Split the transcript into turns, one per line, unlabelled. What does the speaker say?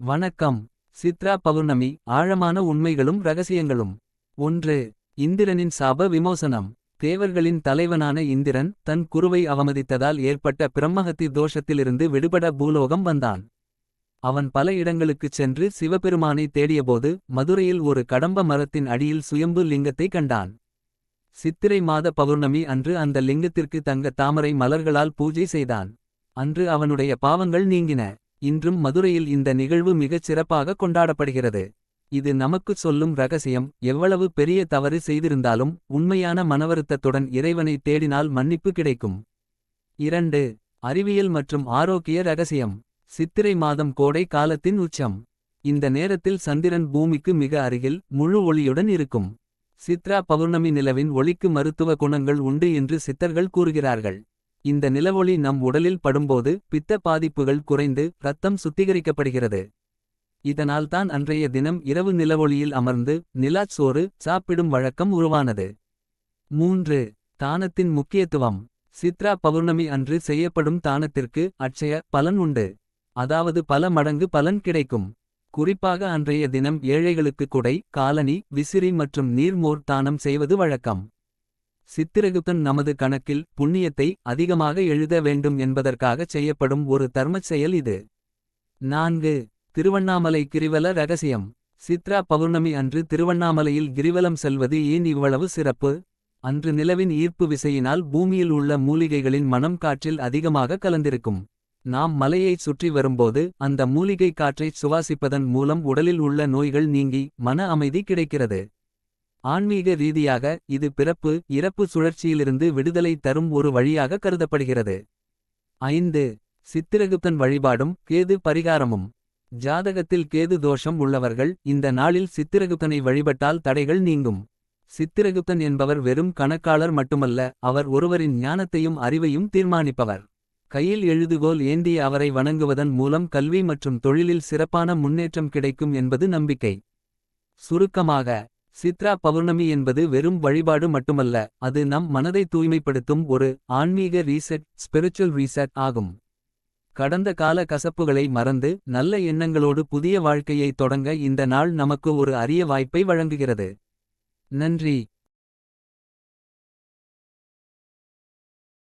வணக்கம். சித்ரா பவுர்ணமி ஆழமான உண்மைகளும் ரகசியங்களும். 1. இந்திரனின் சாப விமோசனம். தேவர்களின் தலைவனான இந்திரன் தன் குருவை அவமதித்ததால் ஏற்பட்ட பிரம்மஹத்தி தோஷத்திலிருந்து விடுபட பூலோகம் வந்தான். அவன் பல இடங்களுக்குச் சென்று சிவபெருமானை தேடியபோது மதுரையில் ஒரு கடம்ப மரத்தின் அடியில் சுயம்பு லிங்கத்தை கண்டான். சித்திரை மாத பவுர்ணமி அன்று அந்த லிங்கத்திற்கு தங்க தாமரை மலர்களால் பூஜை செய்தான். அன்று அவனுடைய பாவங்கள் நீங்கின. இன்றும் மதுரையில் இந்த நிகழ்வு மிகச் சிறப்பாக கொண்டாடப்படுகிறது. இது நமக்குச் சொல்லும் ரகசியம், எவ்வளவு பெரிய தவறு செய்திருந்தாலும் உண்மையான மனவருத்தத்துடன் இறைவனை தேடினால் மன்னிப்பு கிடைக்கும். 2. அறிவியல் மற்றும் ஆரோக்கிய ரகசியம். சித்திரை மாதம் கோடை காலத்தின் உச்சம். இந்த நேரத்தில் சந்திரன் பூமிக்கு மிக அருகில் முழு ஒளியுடன் இருக்கும். சித்ரா பவுர்ணமி நிலவின் ஒளிக்கு மருத்துவ குணங்கள் உண்டு என்று சித்தர்கள் கூறுகிறார்கள். இந்த நிலவொளி நம் உடலில் படும்போது பித்த பாதிப்புகள் குறைந்து இரத்தம் சுத்திகரிக்கப்படுகிறது. இதனால்தான் அன்றைய தினம் இரவு நிலவொளியில் அமர்ந்து நிலாச் சோறு சாப்பிடும் வழக்கம் உருவானது. 3. தானத்தின் முக்கியத்துவம். சித்ரா பவுர்ணமி அன்று செய்யப்படும் தானத்திற்கு அட்சய பலன் உண்டு. அதாவது பல மடங்கு பலன் கிடைக்கும். குறிப்பாக அன்றைய தினம் ஏழைகளுக்கு குடை, காலணி, விசிறி மற்றும் நீர்மோர் தானம் செய்வது வழக்கம். சித்திரகுப்தன் நமது கணக்கில் புண்ணியத்தை அதிகமாக எழுத வேண்டும் என்பதற்காகச் செய்யப்படும் ஒரு தர்மச் செயல் இது. 4. திருவண்ணாமலை கிரிவல ரகசியம். சித்ரா பவுர்ணமி அன்று திருவண்ணாமலையில் கிரிவலம் செல்வது ஏன் இவ்வளவு சிறப்பு? அன்று நிலவின் ஈர்ப்பு விசையினால் பூமியில் உள்ள மூலிகைகளின் மனம் காற்றில் அதிகமாக கலந்திருக்கும். நாம் மலையைச் சுற்றி வரும்போது அந்த மூலிகை காற்றைச் சுவாசிப்பதன் மூலம் உடலில் உள்ள நோய்கள் நீங்கி மன அமைதி கிடைக்கிறது. ஆன்மீக ரீதியாக இது பிறப்பு இறப்பு சுழற்சியிலிருந்து விடுதலை தரும் ஒரு வழியாக கருதப்படுகிறது. 5. சித்திரகுப்தன் வழிபாடும் கேது பரிகாரமும். ஜாதகத்தில் கேது தோஷம் உள்ளவர்கள் இந்த நாளில் சித்திரகுப்தனை வழிபட்டால் தடைகள் நீங்கும். சித்திரகுப்தன் என்பவர் வெறும் கணக்காளர் மட்டுமல்ல, அவர் ஒருவரின் ஞானத்தையும் அறிவையும் தீர்மானிப்பவர். கையில் எழுதுகோல் ஏந்திய அவரை வணங்குவதன் மூலம் கல்வி மற்றும் தொழிலில் சிறப்பான முன்னேற்றம் கிடைக்கும் என்பது நம்பிக்கை. சுருக்கமாக, சித்ரா பவுர்ணமி என்பது வெறும் வழிபாடு மட்டுமல்ல, அது நம் மனதை தூய்மைப்படுத்தும் ஒரு ஆன்மீக ரீசெட், ஸ்பிரிச்சுவல் ரீசெட் ஆகும். கடந்த கால கசப்புகளை மறந்து நல்ல எண்ணங்களோடு புதிய வாழ்க்கையை தொடங்க இந்த நாள் நமக்கு ஒரு அரிய வாய்ப்பை வழங்குகிறது. நன்றி.